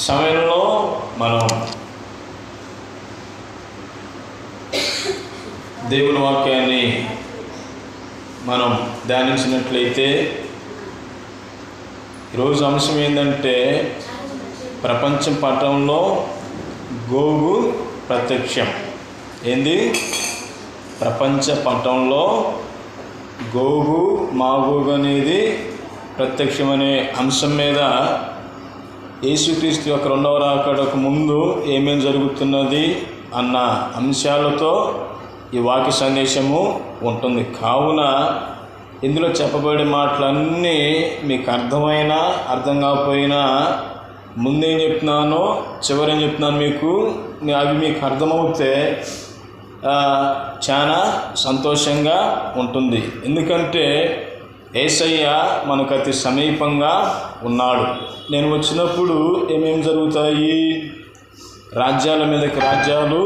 సమయంలో మనం దేవుని వాక్యాన్ని మనం ధ్యానించినట్లయితే ఈరోజు అంశం ఏంటంటే ప్రపంచ పటంలో గోగు ప్రత్యక్షం. ఏంది? ప్రపంచ పటంలో గోగు మాగోగు అనేది ప్రత్యక్షం అనే అంశం మీద యేసుక్రీస్తు యొక్క రెండవ రాకడకు ముందు ఏమేం జరుగుతున్నది అన్న అంశాలతో ఈ వాక్య సందేశము ఉంటుంది. కావున ఇందులో చెప్పబడే మాటలన్నీ మీకు అర్థమైనా అర్థం కాకపోయినా ముందేం చెప్తున్నానో చివరేం చెప్తున్నాను అవి మీకు అర్థమవుతే చాలా సంతోషంగా ఉంటుంది. ఎందుకంటే యేసయ్య మనకు అతి సమీపంగా ఉన్నాడు. నేను వచ్చినప్పుడు ఏమేమి జరుగుతాయి? రాజ్యాల మీదకి రాజ్యాలు,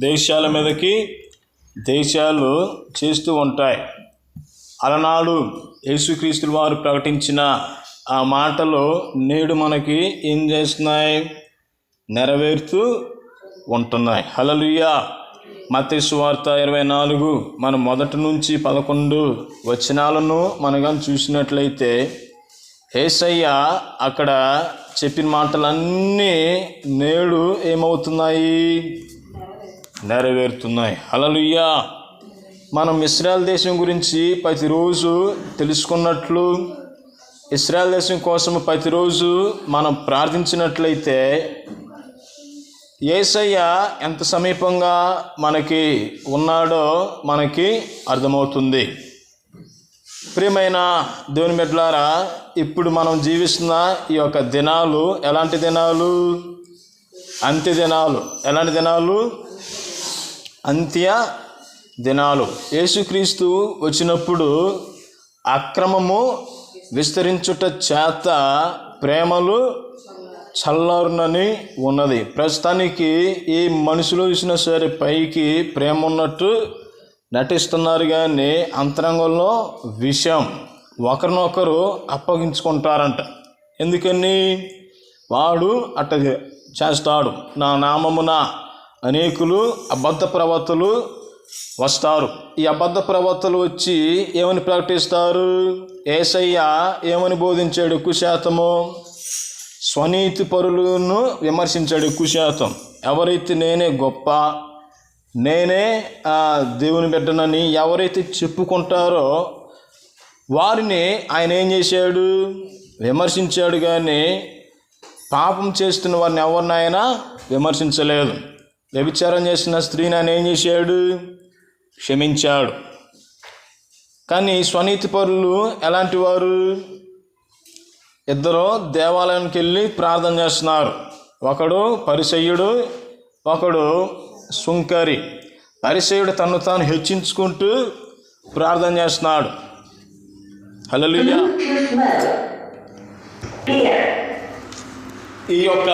దేశాల మీదకి దేశాలు చేస్తూ ఉంటాయి. అలనాడు యేసుక్రీస్తు వారు ప్రకటించిన ఆ మాటలు నేడు మనకి ఏం చేస్తున్నాయి? నెరవేరుతూ ఉంటున్నాయి. హల్లెలూయా. మత్తయి సువార్త 24 మనం 1 నుంచి 11 వచనాలను మనం చూసినట్లయితే యేసయ్య అక్కడ చెప్పిన మాటలన్నీ నేడు ఏమవుతున్నాయి? నెరవేరుతున్నాయి. హల్లెలూయా. మనం ఇశ్రాయేల్ దేశం గురించి ప్రతిరోజు తెలుసుకున్నట్లు, ఇశ్రాయేల్ దేశం కోసం ప్రతిరోజు మనం ప్రార్థించినట్లయితే యేసయ్య ఎంత సమీపంగా మనకి ఉన్నాడో మనకి అర్థమవుతుంది. ప్రియమైన దేవుని బిడ్డలారా, ఇప్పుడు మనం జీవిస్తున్న ఈ యొక్క దినాలు ఎలాంటి దినాలు? అంత్య దినాలు. ఎలాంటి దినాలు? అంత్య దినాలు. యేసుక్రీస్తు వచ్చినప్పుడు అక్రమము విస్తరించుట చేత ప్రేమలు చల్లారునని ఉన్నది. ప్రస్తుతానికి ఈ మనుషులు చూసినా సరే పైకి ప్రేమ ఉన్నట్టు నటిస్తున్నారు, కానీ అంతరంగంలో విషయం ఒకరినొకరు అప్పగించుకుంటారంట. ఎందుకని? వాడు అట్ట చేస్తాడు. నా నామమున అనేకులు అబద్ధ ప్రవక్తలు వస్తారు. ఈ అబద్ధ ప్రవక్తలు వచ్చి ఏమని ప్రకటిస్తారు? యేసయ్య ఏమని బోధించాడు? ఎక్కువ శాతము స్వనీతి పరులను విమర్శించాడు. ఎక్కువ శాతం ఎవరైతే నేనే గొప్ప, నేనే దేవుని బిడ్డనని ఎవరైతే చెప్పుకుంటారో వారిని ఆయన ఏం చేశాడు? విమర్శించాడు. కానీ పాపం చేస్తున్న వారిని ఎవరిని ఆయన విమర్శించలేదు. వ్యభిచారం చేసిన స్త్రీని ఆయన ఏం చేశాడు? క్షమించాడు. కానీ స్వనీతి పరులు ఎలాంటి వారు? ఇద్దరు దేవాలయానికి వెళ్ళి ప్రార్థన చేస్తున్నారు. ఒకడు పరిసయ్యుడు, ఒకడు సుంకరి. పరిసయ్యుడు తను తాను హెచ్చించుకుంటూ ప్రార్థన చేస్తున్నాడు. హల్లెలూయా. ఈ యొక్క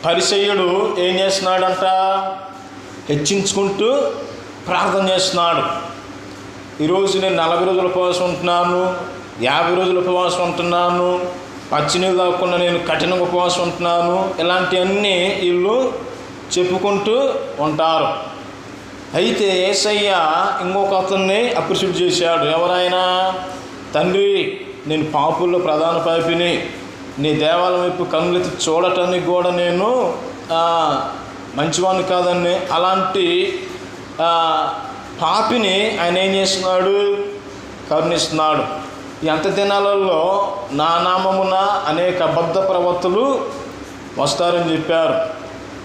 పరిసయ్యుడు ఏం చేస్తున్నాడంట? హెచ్చించుకుంటూ ప్రార్థన చేస్తున్నాడు. ఈరోజు నేను 40 రోజుల ఉపవాసం ఉంటున్నాను, 50 రోజుల ఉపవాసం ఉంటున్నాను, పచ్చినీళ్ళు తాగకుండా నేను కఠిన ఉపవాసం ఉంటున్నాను, ఇలాంటివన్నీ వీళ్ళు చెప్పుకుంటూ ఉంటారు. అయితే యేసయ్య ఇంకొక అతన్ని అప్రిషియేట్ చేశాడు. ఎవరైనా? తండ్రి, నేను పాపుల్లో ప్రధాన పాపిని, నీ దేవాలయం వైపు కన్నులెత్తి చూడటానికి కూడా నేను మంచివాడిని కాదని అలాంటి పాపిని ఆయన ఏం చేస్తున్నాడు? కరుణిస్తున్నాడు. ఈ అంత్య దినాలలో నా నామమున అనేక అబద్ధ ప్రవక్తలు వస్తారని చెప్పారు.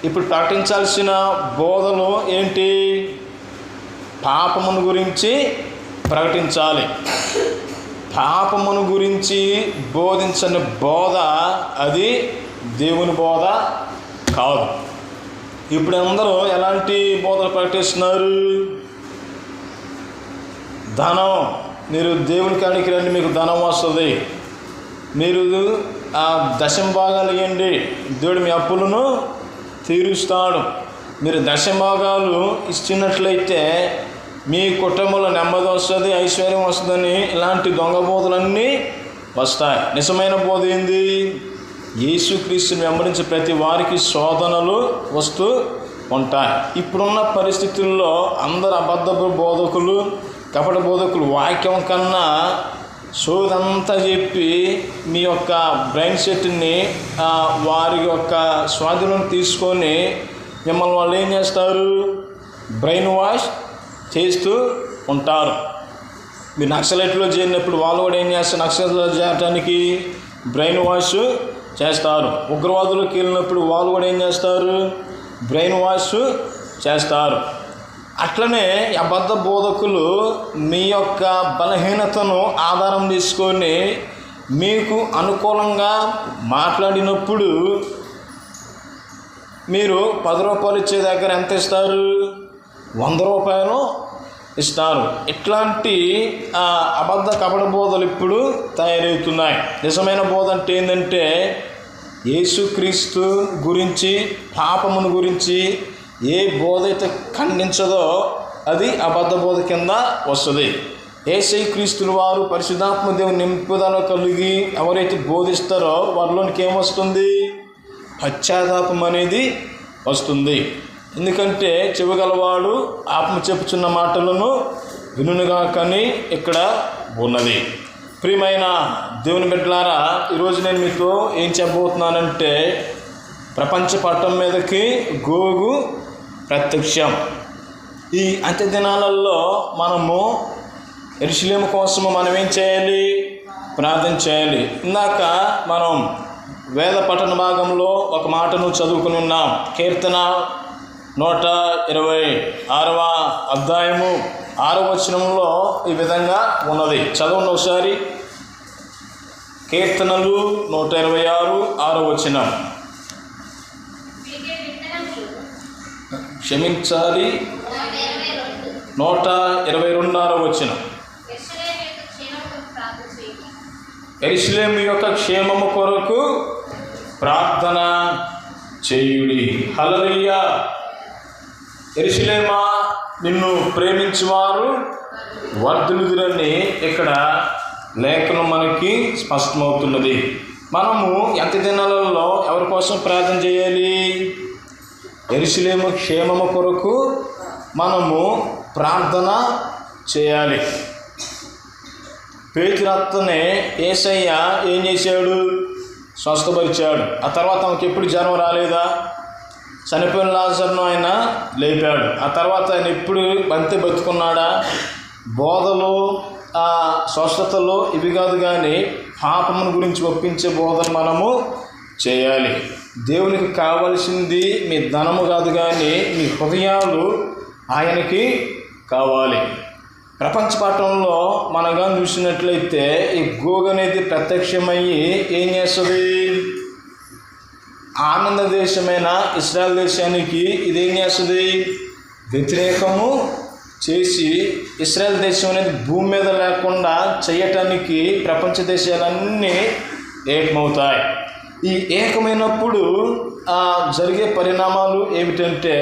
ఇప్పుడు ప్రకటించాల్సిన బోధలు ఏంటి? పాపమును గురించి ప్రకటించాలి. పాపమును గురించి బోధించని బోధ అది దేవుని బోధ కాదు. ఇప్పుడు అందరూ ఎలాంటి బోధలు ప్రకటిస్తున్నారు? ధనం, మీరు దేవుని కాడికి రండి, మీకు ధనం వస్తుంది, మీరు ఆ 10వ భాగాలు ఇవ్వండి, దేవుడు మీ అప్పులను తీరుస్తాడు, మీరు 10వ భాగాలు ఇచ్చినట్లయితే మీ కుటుంబంలో నెమ్మది వస్తుంది, ఐశ్వర్యం వస్తుందని ఇలాంటి దొంగ బోధలన్నీ వస్తాయి. నిజమైన బోధ ఏంది? యేసుక్రీస్తుని వెంబడించే ప్రతి వారికి శోధనలు వస్తూ ఉంటాయి. ఇప్పుడున్న పరిస్థితుల్లో అందరు అబద్ధ బోధకులు, కపట బోధకులు వాక్యం కన్నా సోదంతా చెప్పి మీ యొక్క బ్రెయిన్ సెట్ని వారి యొక్క స్వాధీనం తీసుకొని మిమ్మల్ని వాళ్ళు ఏం చేస్తారు? బ్రెయిన్ వాష్ చేస్తూ ఉంటారు. మీరు నక్సలైట్లో చేరినప్పుడు వాళ్ళు కూడా ఏం చేస్తారు? నక్సలైట్లో చేరటానికి బ్రెయిన్ వాష్ చేస్తారు. ఉగ్రవాదులకు వెళ్ళినప్పుడు వాళ్ళు కూడా ఏం చేస్తారు? బ్రెయిన్ వాష్ చేస్తారు. అట్లనే అబద్ధ బోధకులు మీ యొక్క బలహీనతను ఆధారం తీసుకొని మీకు అనుకూలంగా మాట్లాడినప్పుడు మీరు 10 రూపాయలు ఇచ్చే దగ్గర ఎంత ఇస్తారు? 100 రూపాయలు ఇస్తారు. ఇట్లాంటి అబద్ధ కపట బోధలు ఇప్పుడు తయారవుతున్నాయి. నిజమైన బోధ అంటే ఏంటంటే యేసుక్రీస్తు గురించి, పాపమును గురించి ఏ బోధ అయితే ఖండించదో అది అబద్ధ బోధ కింద వస్తుంది. యేసుక్రీస్తుల వారు పరిశుద్ధాత్మ దేవుని నింపుదల కలిగి ఎవరైతే బోధిస్తారో వారిలోనికి ఏమొస్తుంది? పశ్చాత్తాపం అనేది వస్తుంది. ఎందుకంటే చెవిగలవాడు ఆత్మ చెప్పుచున్న మాటలను వినుగా కానీ ఇక్కడ ఉన్నది. ప్రియమైన దేవుని బిడ్డలారా, ఈరోజు నేను మీతో ఏం చెప్పబోతున్నానంటే ప్రపంచ పట్టం మీదకి గోగు ప్రత్యక్షం. ఈ అంత్య దినాలలో మనము యెరూషలేము కోసము మనం ఏం చేయాలి? ప్రార్థన చేయాలి. ఇందాక మనం వేద పఠన భాగంలో ఒక మాటను చదువుకుని ఉన్నాం. కీర్తన 126వ అధ్యాయము 6వ వచనంలో ఈ విధంగా ఉన్నది. చదవండి ఒకసారి. కీర్తనలు 126 6వ వచనం. క్షమించాలి, 122వ వచనం. యెరూషలేము యొక్క క్షేమము కొరకు ప్రార్థన చేయుడి. హల్లెలూయా. యెరూషలేమా, నిన్ను ప్రేమించువారు వర్ధిల్లుదురని ఇక్కడ లేఖనం మనకి స్పష్టమవుతున్నది. మనము అంత్య దినాలలో ఎవరి కోసం ప్రార్థన చేయాలి? యెరూషలేము క్షేమము కొరకు మనము ప్రార్థన చేయాలి. పేతురత్తనే యేసయ్య ఏం చేశాడు? స్వస్థపరిచాడు. ఆ తర్వాత ఆమెకి ఎప్పుడు జ్వరం రాలేదా? చనిపోయిన లాజరును ఆయన లేపాడు. ఆ తర్వాత ఆయన ఎప్పుడు బంతి బతుకున్నాడా? బోధలు, స్వస్థతలు ఇవి కాదు, కానీ పాపమును గురించి ఒప్పించే బోధన మనము చేయాలి. దేవునికి కావాల్సింది మీ ధనము కాదు, కానీ మీ హృదయాలు ఆయనకి కావాలి. ప్రపంచ పట్టణంలో మనగా చూసినట్లయితే ఈ గోగు అనేది ప్రత్యక్షమయ్యి ఏం చేస్తుంది? ఆనంద దేశమైన ఇశ్రాయేల్ దేశానికి ఇదేం చేస్తుంది? వ్యతిరేకము చేసి ఇశ్రాయేల్ దేశం అనేది భూమి మీద లేకుండా చేయటానికి ప్రపంచ దేశాలన్నీ ఏకమవుతాయి. ఈ ఏకమైనప్పుడు జరిగే పరిణామాలు ఏమిటంటే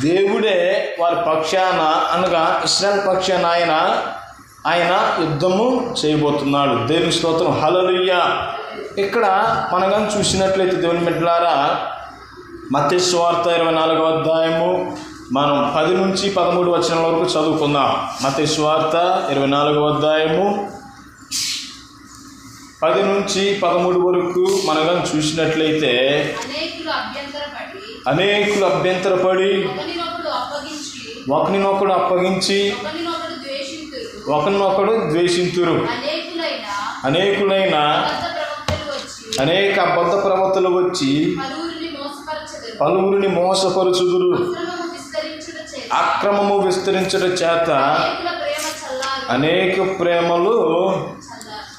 దేవుడే వారి పక్షాన, అనగా ఇశ్రాయేల్ పక్షాన ఆయన యుద్ధము చేయబోతున్నాడు. దేవుని స్తోత్రం. హల్లెలూయా. ఇక్కడ మనం కానీ చూసినట్లయితే దేవుని బిడ్డలారా, మత్తయి సువార్త 24వ అధ్యాయము మనం 10 నుంచి 13 వచనాల వరకు చదువుకుందాం. మత్తయి సువార్త 24వ అధ్యాయము 10 నుంచి 13 వరకు మనం కానీ చూసినట్లయితే అనేకులు అభ్యంతరపడి ఒకరినొకడు అప్పగించి ఒకరినొకడు ద్వేషింతురు. అనేకులైన అనేక అబద్ధ ప్రవక్తలు వచ్చి పలువురిని మోసపరుచుదురు. అక్రమము విస్తరించడం చేత అనేక ప్రేమలు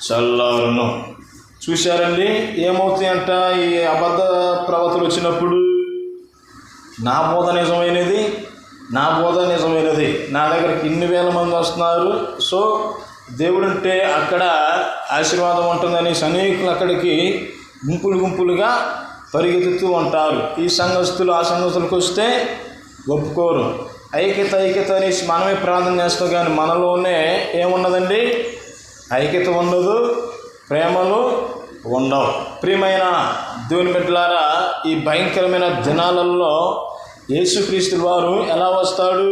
చల్లారును. చూశారండి, ఏమవుతాయంట? ఈ అబద్ధ ప్రవక్తలు వచ్చినప్పుడు నా బోధ నిజమైనది, నా బోధ నిజమైనది, నా దగ్గరికి ఇన్ని వేల మంది వస్తున్నారు, సో దేవుడు అంటే అక్కడ ఆశీర్వాదం ఉంటుందని అనేకులు అక్కడికి గుంపులుగా పరిగెత్తుతూ ఉంటారు. ఈ సంఘస్థులు ఆ సంఘస్థులకు వస్తే ఒప్పుకోరు. ఐక్యత అనేసి మనమే ప్రార్థన చేస్తాం, కానీ మనలోనే ఏమున్నదండి? ఐక్యత ఉండదు, ప్రేమలు ఉండవు. ప్రియమైన దేవుని బిడ్డలారా, ఈ భయంకరమైన దినాలలో యేసుక్రీస్తు వారు ఎలా వస్తాడు?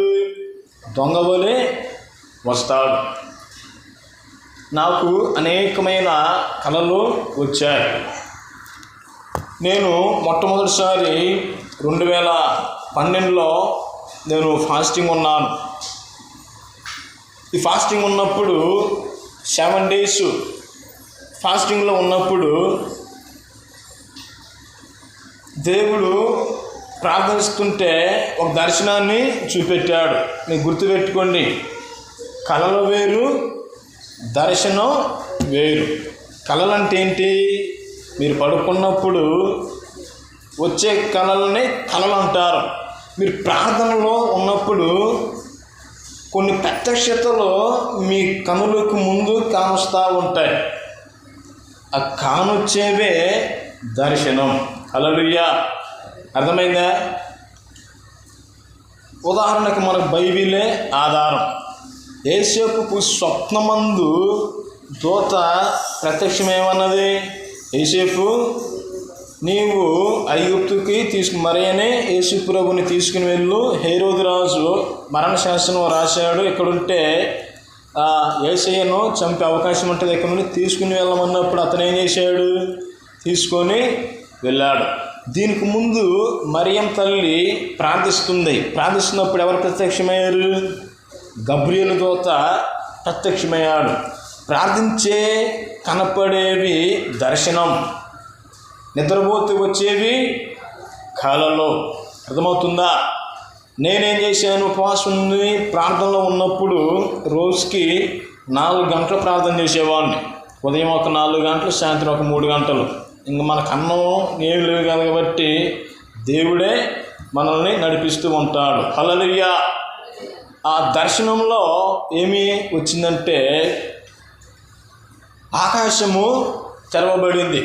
దొంగవలే వస్తాడు. నాకు అనేకమైన కలలు వచ్చాయి. నేను మొట్టమొదటిసారి 2012లో నేను ఫాస్టింగ్ ఉన్నాను. ఈ ఫాస్టింగ్ ఉన్నప్పుడు 7 days ఫాస్టింగ్లో ఉన్నప్పుడు దేవుడు ప్రార్థిస్తుంటే ఒక దర్శనాన్ని చూపెట్టాడు. మీకు గుర్తుపెట్టుకోండి, కళలు వేరు, దర్శనం వేరు. కళలు అంటే ఏంటి? మీరు పడుకున్నప్పుడు వచ్చే కళలని కళలు అంటారు. మీరు ప్రార్థనలో ఉన్నప్పుడు కొన్ని ప్రత్యక్షతలు మీ కనులకు ముందు కానుస్తూ ఉంటాయి. ఆ కానొచ్చేవే దర్శనం. హల్లెలూయా. అర్థమైందా? ఉదాహరణకు మనకు బైబిలే ఆధారం. యేసేపుకు స్వప్నమందు దూత ప్రత్యక్షమేమన్నది? యేసేపు, నీవు ఐగుప్తుకి మరియనే యేసు ప్రభుని తీసుకుని వెళ్ళు. హేరోదు రాజు మరణశాసనం రాశాడు, ఇక్కడుంటే యేసయ్యను చంపే అవకాశం ఉంటుంది, ఇక్కడ నుండి తీసుకుని వెళ్ళమన్నప్పుడు అతను ఏం చేశాడు? తీసుకొని వెళ్ళాడు. దీనికి ముందు మరియం తల్లి ప్రార్థిస్తున్నప్పుడు ఎవరు ప్రత్యక్షమయ్యారు? గబ్రియేలు దూత ప్రత్యక్షమయ్యాడు. ప్రార్థించే కనపడేవి దర్శనం, నిద్రపోతూ వచ్చేవి కళలు. అర్థమవుతుందా? నేనేం చేశాను? ఉపవాసం ప్రార్థనలో ఉన్నప్పుడు రోజుకి 4 గంటలు ప్రార్థన చేసేవాడిని. ఉదయం ఒక 4 గంటలు, సాయంత్రం ఒక 3 గంటలు. ఇంక మనకు అన్నం ఏమి లేవు కాబట్టి దేవుడే మనల్ని నడిపిస్తూ ఉంటాడు. హల్లెలూయా. ఆ దర్శనంలో ఏమి వచ్చిందంటే ఆకాశము తెరవబడింది.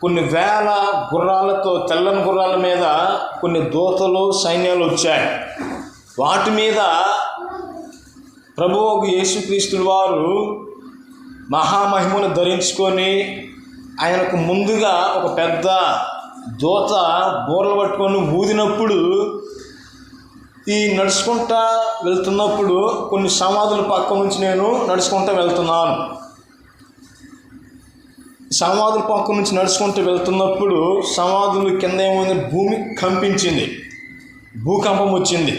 కొన్ని వేల గుర్రాలతో, తెల్లని గుర్రాల మీద కొన్ని దూతలు, సైన్యాలు వచ్చాయి. వాటి మీద ప్రభువు యేసుక్రీస్తు వారు మహామహిమను ధరించుకొని ఆయనకు ముందుగా ఒక పెద్ద దూత బోర్లు పట్టుకొని ఊదినప్పుడు ఈ నడుచుకుంటా వెళ్తున్నప్పుడు కొన్ని సమాధుల పక్క నుంచి నేను నడుచుకుంటూ వెళ్తున్నాను. సమాధుల పక్క నుంచి నడుచుకుంటూ వెళ్తున్నప్పుడు సమాధుల కింద ఏమైంది? భూమి కంపించింది, భూకంపం వచ్చింది.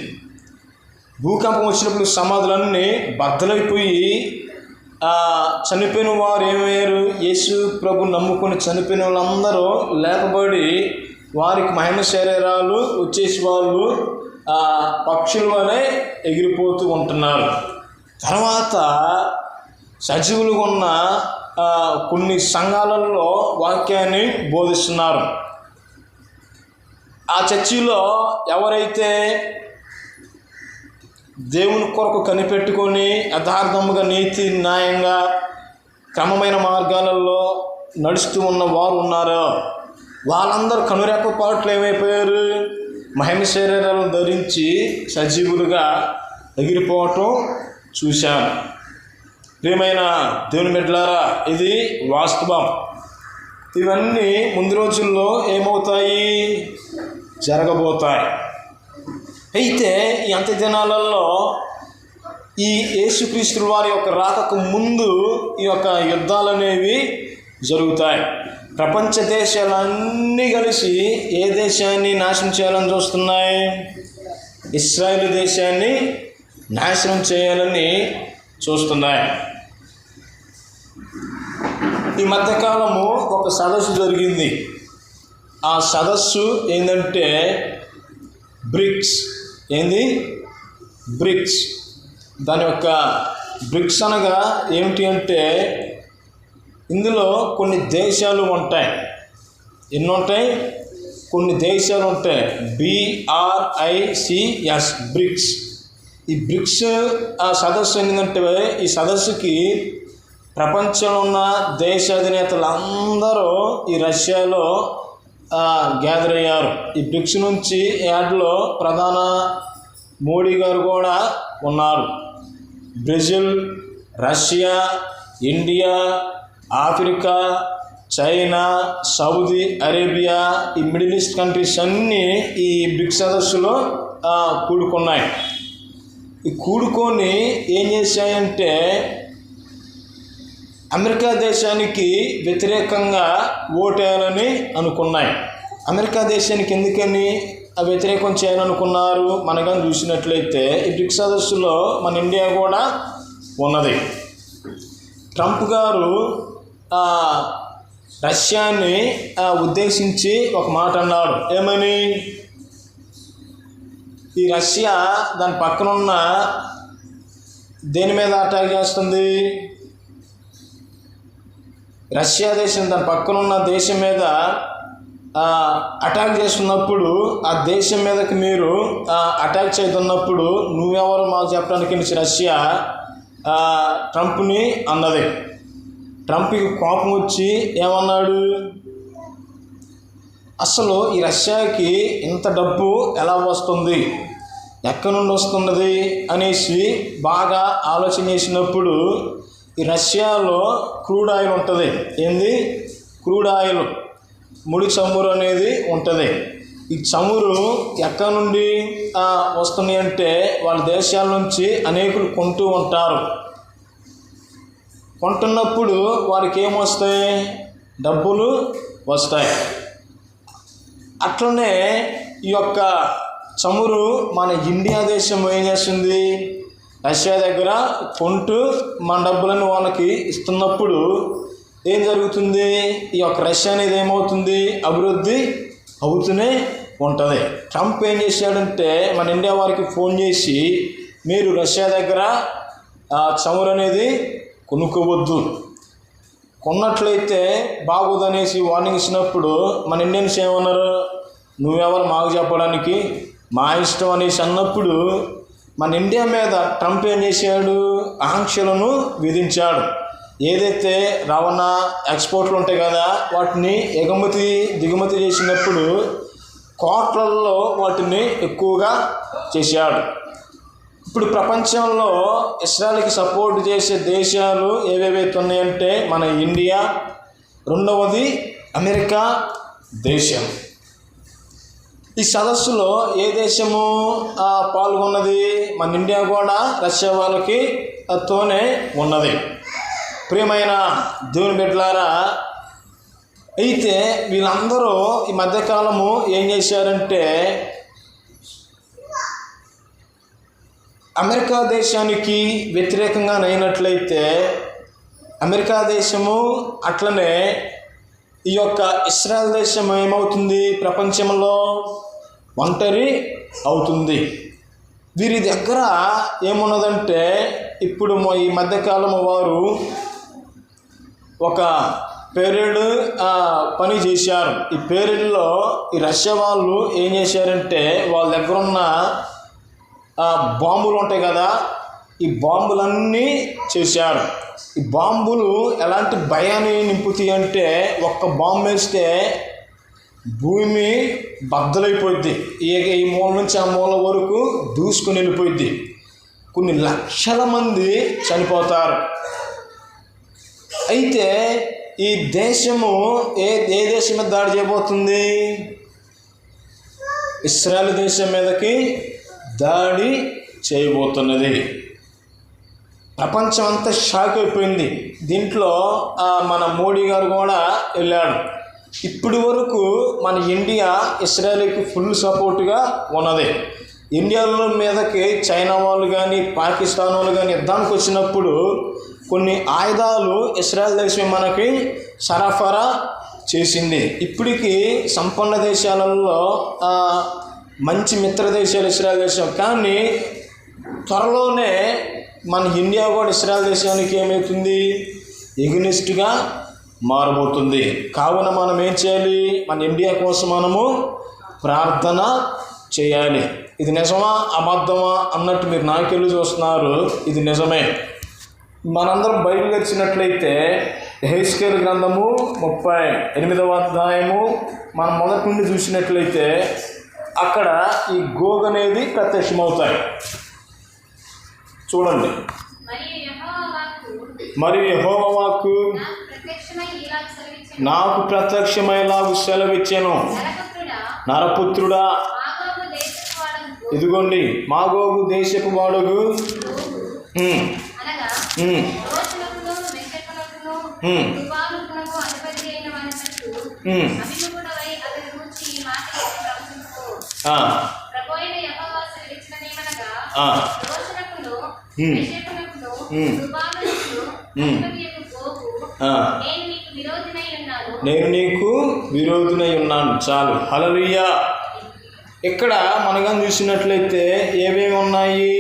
భూకంపం వచ్చినప్పుడు సమాధులన్నీ బద్దలైపోయి చనిపోయిన వారు ఏమయ్యారు? యేసు ప్రభు నమ్ముకొని చనిపోయిన వాళ్ళందరూ లేపబడి వారికి మహిమ శరీరాలు వచ్చేసి వాళ్ళు పక్షుల వలె ఎగిరిపోతూ ఉంటున్నారు. తర్వాత సజీవులుగా ఉన్న కొన్ని సంఘాలలో వాక్యాన్ని బోధిస్తున్నారు. ఆ చర్చిలో ఎవరైతే దేవుని కొరకు కనిపెట్టుకొని యథార్థముగా, నీతి న్యాయంగా, క్రమమైన మార్గాలలో నడుస్తూ ఉన్న వారు ఉన్నారో వాళ్ళందరూ కనురెప్పపాట్లు ఏమైపోయారు? మహిమ శరీరాలను ధరించి సజీవులుగా ఎగిరిపోవటం చూశాను. ప్రియమైన దేవుని బిడ్డలారా, ఇది వాస్తవం. ఇవన్నీ ముందు రోజుల్లో ఏమవుతాయి? జరగబోతాయి. అయితే ఈ అంత్య దినాలలో ఈ యేసుక్రీస్తు వారి యొక్క రాకకు ముందు ఈ యొక్క యుద్ధాలు అనేవి జరుగుతాయి. ప్రపంచ దేశాలన్నీ కలిసి ఏ దేశాన్ని నాశనం చేయాలని చూస్తున్నాయి? ఇశ్రాయేలు దేశాన్ని నాశనం చేయాలని చూస్తున్నాయి. ఈ మధ్యకాలము ఒక సదస్సు జరిగింది. ఆ సదస్సు ఏంటంటే బ్రిక్స్. ఏంది? బ్రిక్స్. దాని యొక్క బ్రిక్స్ అనగా ఏమిటి అంటే ఇందులో కొన్ని దేశాలు ఉంటాయి. ఎన్ని ఉంటాయి? కొన్ని దేశాలు ఉంటాయి. BRICS, bricks. ఈ బ్రిక్స్ ఆ సదస్సు ఏంటంటే ఈ సదస్సుకి ప్రపంచంలో ఉన్న దేశాధినేతలందరూ ఈ రష్యాలో గ్యాదర్ అయ్యారు. ఈ బ్రిక్స్ నుంచి యాడ్లో ప్రధాన మోడీ గారు కూడా ఉన్నారు. Brazil, Russia, India, Africa, China, Saudi Arabia, ఈ మిడిల్ ఈస్ట్ కంట్రీస్ అన్నీ ఈ బ్రిక్స్ సదస్సులో కూడుకున్నాయి. ఈ కూడుకొని ఏం చేశాయంటే అమెరికా దేశానికి వ్యతిరేకంగా ఓటేయాలని అనుకున్నాయి. అమెరికా దేశానికి ఎందుకని వ్యతిరేకం చేయాలనుకున్నారు మనగా చూసినట్లయితే ఈ బ్రిక్స్ సదస్సులో మన ఇండియా కూడా ఉన్నది. ట్రంప్ గారు రష్యాని ఉద్దేశించి ఒక మాట అన్నాడు. ఏమని? ఈ రష్యా దాని పక్కనున్న దేని మీద అటాక్ చేస్తుంది? రష్యా దేశం దాని పక్కనున్న దేశం మీద అటాక్ చేస్తున్నప్పుడు ఆ దేశం మీదకి మీరు అటాక్ చేస్తున్నప్పుడు నువ్వెవరు మాకు చెప్పడానికి రష్యా ట్రంప్ని అన్నది. ట్రంప్కి కోపం వచ్చి ఏమన్నాడు? అసలు ఈ రష్యాకి ఇంత డబ్బు ఎలా వస్తుంది, ఎక్కడి నుండి వస్తున్నది అనేసి బాగా ఆలోచన చేసినప్పుడు ఈ రష్యాలో క్రూడ్ ఆయిల్ ఉంటుంది. ఏంది? క్రూడ్ ఆయిల్, ముడి చమురు అనేది ఉంటుంది. ఈ చమురు ఎక్కడి నుండి వస్తుంది అంటే వాళ్ళ దేశాల నుంచి అనేకులు కొంటూ ఉంటారు. కొంటున్నప్పుడు వారికి ఏమొస్తాయి? డబ్బులు వస్తాయి. అట్లనే ఈ యొక్క చమురు మన ఇండియా దేశం ఏం చేస్తుంది? రష్యా దగ్గర కొంటూ మన డబ్బులను వాళ్ళకి ఇస్తున్నప్పుడు ఏం జరుగుతుంది? ఈ యొక్క రష్యా అనేది ఏమవుతుంది? అభివృద్ధి అవుతూనే ఉంటుంది. ట్రంప్ ఏం చేశాడంటే మన ఇండియా వారికి ఫోన్ చేసి మీరు రష్యా దగ్గర చమురు అనేది కొనుక్కోవద్దు, కొన్నట్లయితే బాగోదనేసి వార్నింగ్ ఇచ్చినప్పుడు మన ఇండియన్స్ ఏమన్నారు? నువ్వెవరు మాకు చెప్పడానికి, మా ఇష్టం అనేసి అన్నప్పుడు మన ఇండియా మీద ట్రంప్ ఏం చేశాడు? ఆంక్షలను విధించాడు. ఏదైతే రవాణా ఎక్స్పోర్ట్లు ఉంటాయి కదా వాటిని ఎగుమతి దిగుమతి చేసినప్పుడు కోట్లల్లో వాటిని ఎక్కువగా చేశాడు. ఇప్పుడు ప్రపంచంలో ఇస్రాయల్కి సపోర్ట్ చేసే దేశాలు ఏవేవైతే ఉన్నాయంటే మన ఇండియా, రెండవది అమెరికా దేశం. ఈ సదస్సులో ఏ దేశము పాల్గొన్నది? మన ఇండియా కూడా రష్యా వాళ్ళకి తోనే ఉన్నది. ప్రియమైన దేవుని బిడ్డలారా, అయితే వీళ్ళందరూ ఈ మధ్యకాలము ఏం చేశారంటే అమెరికా దేశానికి వ్యతిరేకంగా అయినట్లయితే అమెరికా దేశము అట్లనే ఈ యొక్క ఇస్రాయల్ దేశం ఏమవుతుంది? ప్రపంచంలో ఒంటరి అవుతుంది. వీరి దగ్గర ఏమున్నదంటే ఇప్పుడు ఈ మధ్యకాలము వారు ఒక పేరేడ్ పని చేశారు. ఈ పేరేడ్లో ఈ రష్యా వాళ్ళు ఏం చేశారంటే వాళ్ళ దగ్గర ఉన్న బాంబులు ఉంటాయి కదా, ఈ బాంబులన్నీ చేశారు. ఈ బాంబులు ఎలాంటి భయాన్ని నింపుతాయి అంటే ఒక్క బాంబు వేస్తే భూమి బద్దలైపోద్ది. ఈ మూల నుంచి ఆ మూల వరకు దూసుకుని వెళ్ళిపోద్ది. కొన్ని లక్షల మంది చనిపోతారు. అయితే ఈ దేశము ఏ దేశం మీద దాడి చేయబోతుంది? ఇస్రాయల్ దేశం మీదకి దాడి చేయబోతున్నది. ప్రపంచం అంతా షాక్ అయిపోయింది. దీంట్లో మన మోడీ గారు కూడా వెళ్ళాడు. ఇప్పటి వరకు మన ఇండియా ఇస్రాయల్కి ఫుల్ సపోర్ట్గా ఉన్నది. ఇండియాలో మీదకి చైనా వాళ్ళు కానీ పాకిస్తాన్ వాళ్ళు కానీ యుద్ధానికి వచ్చినప్పుడు కొన్ని ఆయుధాలు ఇస్రాయల్ దేశం మనకి సరఫరా చేసింది. ఇప్పటికీ సంపన్న దేశాలలో మంచి మిత్ర దేశాలు ఇస్రాయల్ దేశం. కానీ త్వరలోనే మన ఇండియా కూడా ఇస్రాయల్ దేశానికి ఏమవుతుంది? ఎగ్నిస్ట్గా మారబోతుంది. కావున మనం ఏం చేయాలి? మన ఇండియా కోసం మనము ప్రార్థన చేయాలి. ఇది నిజమా అబద్ధమా అన్నట్టు మీరు నాకెళ్ళి చూస్తున్నారు. ఇది నిజమే. మనందరం బైబిల్ తెరిచినట్లయితే యెహెజ్కేలు గ్రంథము 38వ అధ్యాయము మనం మొదటి నుండి చూసినట్లయితే అక్కడ ఈ గోగ్ అనేది ప్రత్యక్షమవుతాయి. చూడండి. మరియు యెహోవా వాక్కు నాకు ప్రత్యక్షమయ్యేలాగు సెలవిచ్చెను. నరపుత్రుడా, ఇదిగోండి మాగోగు దేశపు వాడుగు నేను నీకు విరోధినై ఉన్నాను. చాలు. హల్లెలూయా. ఇక్కడ మనగా చూసినట్లయితే ఏమేమి ఉన్నాయి?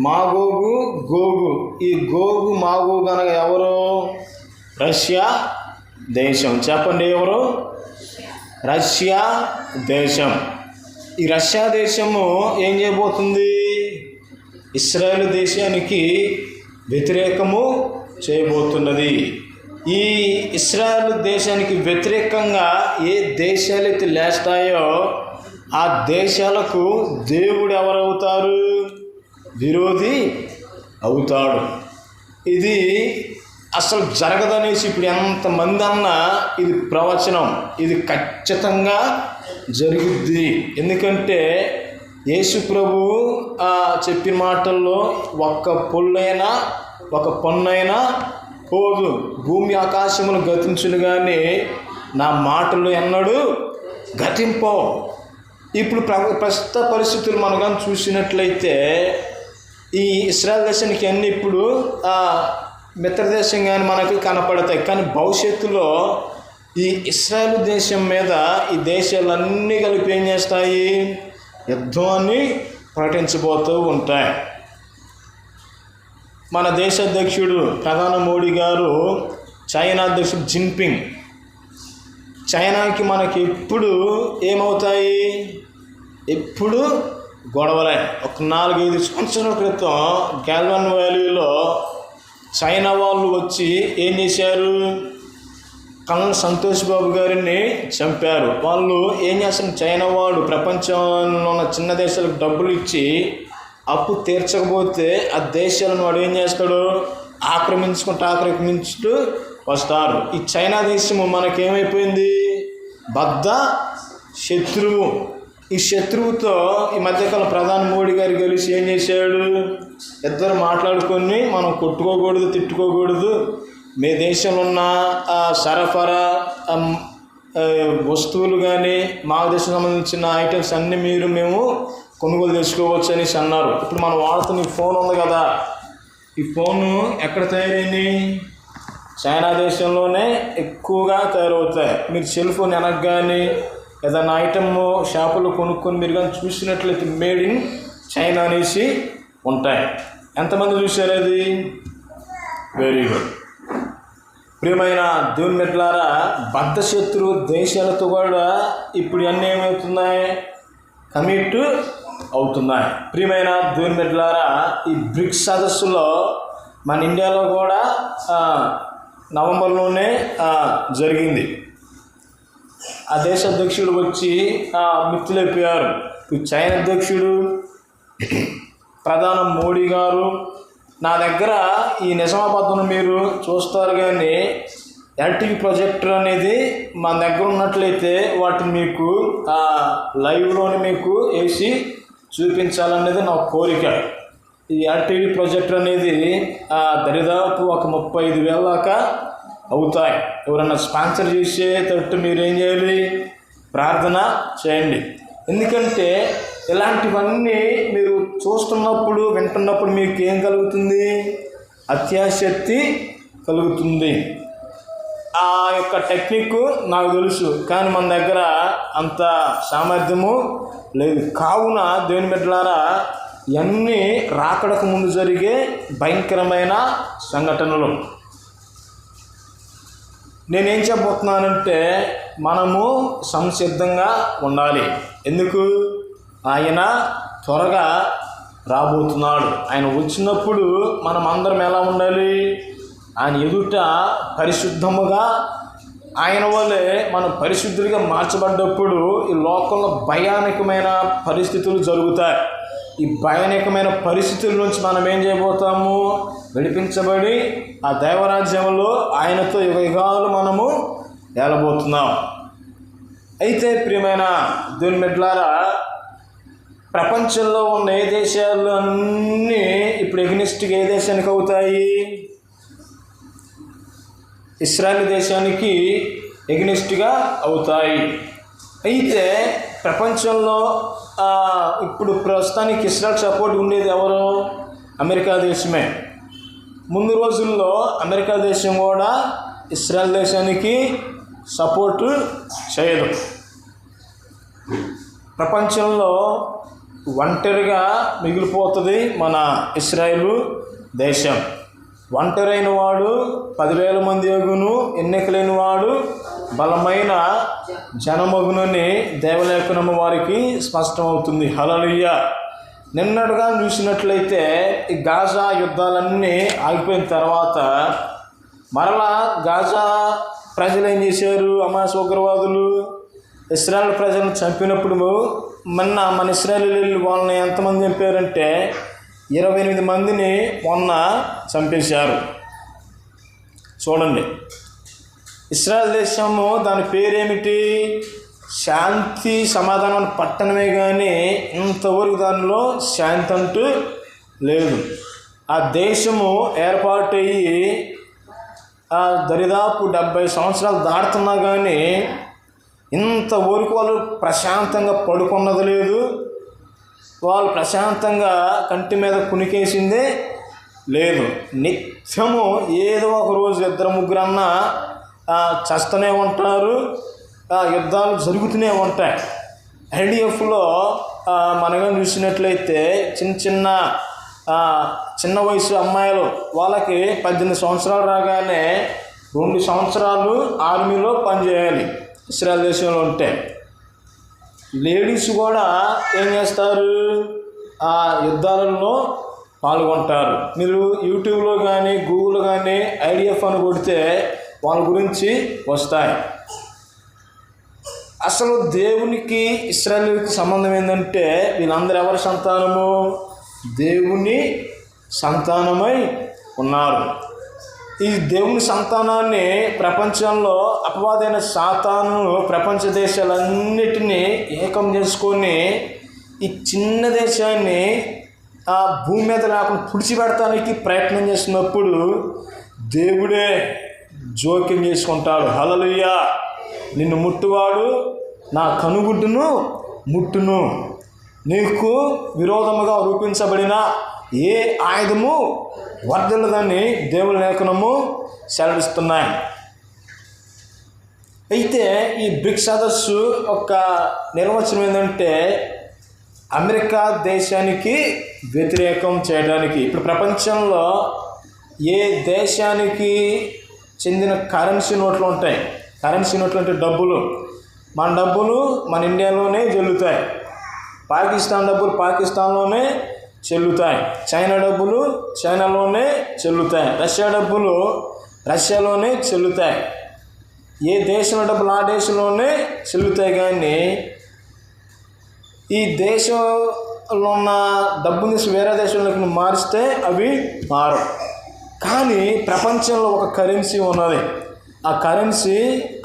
మాగోగు, గోగు. ఈ గోగు మాగోగు అనగా ఎవరు? రష్యా దేశం. చెప్పండి, ఎవరు? రష్యా దేశం. ఈ రష్యా దేశము ఏం చేయబోతుంది? ఇశ్రాయేలు దేశానికి వ్యతిరేకము చేయబోతున్నది. ఈ ఇశ్రాయేలు దేశానికి వ్యతిరేకంగా ఏ దేశాలైతే లేస్తాయో ఆ దేశాలకు దేవుడు ఎవరవుతారు? విరోధి అవుతాడు. ఇది అసలు జరగదనేసి ఇప్పుడు ఎంతమంది అన్నా ఇది ప్రవచనం, ఇది ఖచ్చితంగా జరుగుద్ది. ఎందుకంటే యేసు ప్రభు చెప్పిన మాటల్లో ఒక్క పొల్లైనా ఒక పన్నైనా పోదు, భూమి ఆకాశములు గతించును కానీ నా మాటలు ఎన్నడూ గతింపో. ఇప్పుడు ప్రస్తుత పరిస్థితులు మనం కానీ చూసినట్లయితే ఈ ఇశ్రాయేల్ దేశానికి అన్నీ ఇప్పుడు మిత్రదేశం కానీ మనకి కనపడతాయి. కానీ భవిష్యత్తులో ఈ ఇశ్రాయేల్ దేశం మీద ఈ దేశాలన్నీ కలిపి ఏం చేస్తాయి? యుద్ధాన్ని ప్రకటించబోతూ ఉంటాయి. మన దేశ అధ్యక్షుడు ప్రధాని మోడీ గారు చైనా అధ్యక్షుడు జిన్పింగ్, చైనాకి మనకి ఎప్పుడు ఏమవుతాయి? ఎప్పుడు గొడవలే. ఒక 4-5 సంవత్సరాల క్రితం గాల్వన్ వ్యాలీలో చైనా వాళ్ళు వచ్చి ఏం చేశారు? కల్నల్ సంతోష్ బాబు గారిని చంపారు. వాళ్ళు ఏం చేస్తారు? చైనా వాడు ప్రపంచంలో ఉన్న చిన్న దేశాలకు డబ్బులు ఇచ్చి అప్పు తీర్చకపోతే ఆ దేశాలను వాడు ఏం చేస్తాడు? ఆక్రమించుకుంటూ వస్తారు. ఈ చైనా దేశము మనకేమైపోయింది? బద్ధ శత్రువు. ఈ శత్రువుతో ఈ మధ్యకాలం ప్రధాని మోడీ గారు కలిసి ఏం చేశాడు? ఇద్దరు మాట్లాడుకొని మనం కొట్టుకోకూడదు, తిట్టుకోకూడదు, మీ దేశంలో ఉన్న సరఫరా వస్తువులు కానీ మా దేశం సంబంధించిన ఐటమ్స్ అన్నీ మేము కొనుగోలు చేసుకోవచ్చు అనేసి అన్నారు. ఇప్పుడు మనం వాడుతున్న ఈ ఫోన్ ఉంది కదా, ఈ ఫోను ఎక్కడ తయారైంది? చైనా దేశంలోనే ఎక్కువగా తయారవుతాయి. మీరు సెల్ ఫోన్ వెనక్గాని ఏదైనా ఐటమ్ షాపులో కొనుక్కొని మీరు కానీ చూసినట్లయితే మేడ్ ఇన్ చైనా అనేసి ఉంటాయి. ఎంతమంది చూశారు అది? Very good. ప్రియమైన దేవుని బిడ్డలారా, బద్ధ శత్రు దేశాలతో కూడా ఇప్పుడు అన్నీ ఏమవుతున్నాయి? కమిట్ అవుతున్నాయి. ప్రియమైన దేవుని బిడ్డలారా, ఈ బ్రిక్స్ సదస్సులో మన ఇండియాలో కూడా నవంబర్లోనే జరిగింది. ఆ దేశ అధ్యక్షుడు వచ్చి మిత్రులైపోయారు. చైనా అధ్యక్షుడు ప్రధాని మోడీ గారు నా దగ్గర ఈ నిజామాబాద్ను మీరు చూస్తారు కానీ ఎల్టీవీ ప్రొజెక్టర్ అనేది మన దగ్గర ఉన్నట్లయితే వాటిని మీకు లైవ్లోనే మీకు వేసి చూపించాలనేది నా కోరిక. ఈ ఎల్టీవీ ప్రొజెక్టర్ అనేది దరిదాపు ఒక 35,000 దాకా అవుతాయి. ఎవరన్నా స్పాన్సర్ చేసేటట్టు మీరు ఏం చేయాలి? ప్రార్థన చేయండి. ఎందుకంటే ఇలాంటివన్నీ మీరు చూస్తున్నప్పుడు వింటున్నప్పుడు మీకు ఏం కలుగుతుంది? అత్యాశక్తి కలుగుతుంది. ఆ యొక్క టెక్నిక్ నాకు తెలుసు, కానీ మన దగ్గర అంత సామర్థ్యము లేదు. కావున దేవుని బిడ్డలారా, ఇవన్నీ రాకడకు ముందు జరిగే భయంకరమైన సంఘటనలు. నేనేం చెప్పబోతున్నానంటే మనము సంసిద్ధంగా ఉండాలి. ఎందుకు? ఆయన త్వరగా రాబోతున్నాడు. ఆయన వచ్చినప్పుడు మనం అందరం ఎలా ఉండాలి? ఆయన ఎదుట పరిశుద్ధముగా, ఆయన వల్లే మనం పరిశుద్ధులుగా మార్చబడ్డప్పుడు ఈ లోకంలో భయానకమైన పరిస్థితులు జరుగుతాయి. ఈ భయానకమైన పరిస్థితుల నుంచి మనం ఏం చేయబోతాము? విడిపించబడి ఆ దైవరాజ్యంలో ఆయనతో యుగాలు మనము ఏలబోతున్నాం. అయితే ప్రియమైన దేవుని బిడ్డలారా, ప్రపంచంలో ఉన్న ఏ దేశాలు అన్నీ ఇప్పుడు ఎగ్నిస్ట్గా ఏ దేశానికి అవుతాయి? ఇశ్రాయేల్ దేశానికి ఎగ్నిస్ట్గా అవుతాయి. అయితే ప్రపంచంలో ఇప్పుడు ప్రస్తుతానికి ఇశ్రాయేల్ సపోర్ట్ ఉండేది ఎవరు? అమెరికా దేశమే. ముందు రోజుల్లో అమెరికా దేశం కూడా ఇశ్రాయేల్ దేశానికి సపోర్టు చేయదు. ప్రపంచంలో ఒంటరిగా మిగిలిపోతుంది మన ఇశ్రాయేలు దేశం. ఒంటరైన వాడు 10,000 మంది అగును, ఎన్నికలేని వాడు బలమైన జనమగునని దేవలేఖనము వారికి స్పష్టమవుతుంది. హల్లెలూయా. నిన్నటిగా చూసినట్లయితే ఈ గాజా యుద్ధాలన్నీ ఆగిపోయిన తర్వాత మరలా గాజా ప్రజలు ఏం చేశారు? హమాస్ ఉగ్రవాదులు ఇశ్రాయేల్ ప్రజలను చంపినప్పుడు మన ఇశ్రాయేలీయులు వాళ్ళని ఎంతమంది చంపారంటే 28 మందిని మొన్న చంపేశారు. చూడండి, ఇశ్రాయేల్ దేశము దాని పేరేమిటి? శాంతి సమాధానం పట్టణమే, కానీ ఇంతవరకు దానిలో శాంతి అంటూ లేదు. ఆ దేశము ఏర్పాటయ్యి దరిదాపు 70 సంవత్సరాలు దాటుతున్నా కానీ ఇంతవరకు వాళ్ళు ప్రశాంతంగా పడుకున్నది లేదు. వాళ్ళు ప్రశాంతంగా కంటి మీద కునికేసిందే లేదు. నిత్యము ఏదో ఒక రోజు 2-3 చస్తూనే ఉంటారు, యుద్ధాలు జరుగుతూనే ఉంటాయి. ఐడిఎఫ్లో మనగా చూసినట్లయితే చిన్న వయసు అమ్మాయిలు వాళ్ళకి 18 సంవత్సరాలు రాగానే 2 సంవత్సరాలు ఆర్మీలో పనిచేయాలి ఇశ్రాయేల్ దేశంలో ఉంటే. లేడీస్ కూడా ఏం చేస్తారు? ఆ యుద్ధాలలో పాల్గొంటారు. మీరు యూట్యూబ్లో కానీ గూగుల్ కానీ ఐడిఎఫ్ అని కొడితే వాళ్ళ గురించి వస్తాయి. అసలు దేవునికి ఇశ్రాయేలుకి సంబంధం ఏంటంటే వీళ్ళందరూ ఎవరి సంతానము? దేవుని సంతానమై ఉన్నారు. ఈ దేవుని సంతానాన్ని ప్రపంచంలో అపవాదైన సాతాను ప్రపంచ దేశాలన్నిటినీ ఏకం చేసుకొని ఈ చిన్న దేశాన్ని ఆ భూమి మీద లేకుండా పుడిచిపెడటానికి ప్రయత్నం చేసినప్పుడు దేవుడే జోక్యం చేసుకుంటాడు. హల్లెలూయా. నిన్ను ముట్టువాడు నా కనుగుడ్డును ముట్టును, నీకు విరోధముగా రూపించబడిన ఏ ఆయుధము వర్ధలదని దేవుని లేఖనము సెలవిస్తున్నాయి. అయితే ఈ బ్రిక్స్ సదస్సు ఒక నిర్వచనం ఏంటంటే అమెరికా దేశానికి వ్యతిరేకం చేయడానికి. ఇప్పుడు ప్రపంచంలో ఏ దేశానికి చెందిన కరెన్సీ నోట్లు ఉంటాయి. కరెన్సీ నోట్లు అంటే డబ్బులు. మన డబ్బులు మన ఇండియాలోనే చెల్లుతాయి. పాకిస్తాన్ డబ్బులు పాకిస్తాన్లోనే చెల్లుతాయి. చైనా డబ్బులు చైనాలోనే చెల్లుతాయి. రష్యా డబ్బులు రష్యాలోనే చెల్లుతాయి. ఏ దేశంలో డబ్బులు ఆ దేశంలోనే చెల్లుతాయి. కానీ ఈ దేశంలో ఉన్న డబ్బుని వేరే దేశంలోకి మారిస్తే అవి మారవు. కానీ ప్రపంచంలో ఒక కరెన్సీ ఉన్నది. ఆ కరెన్సీ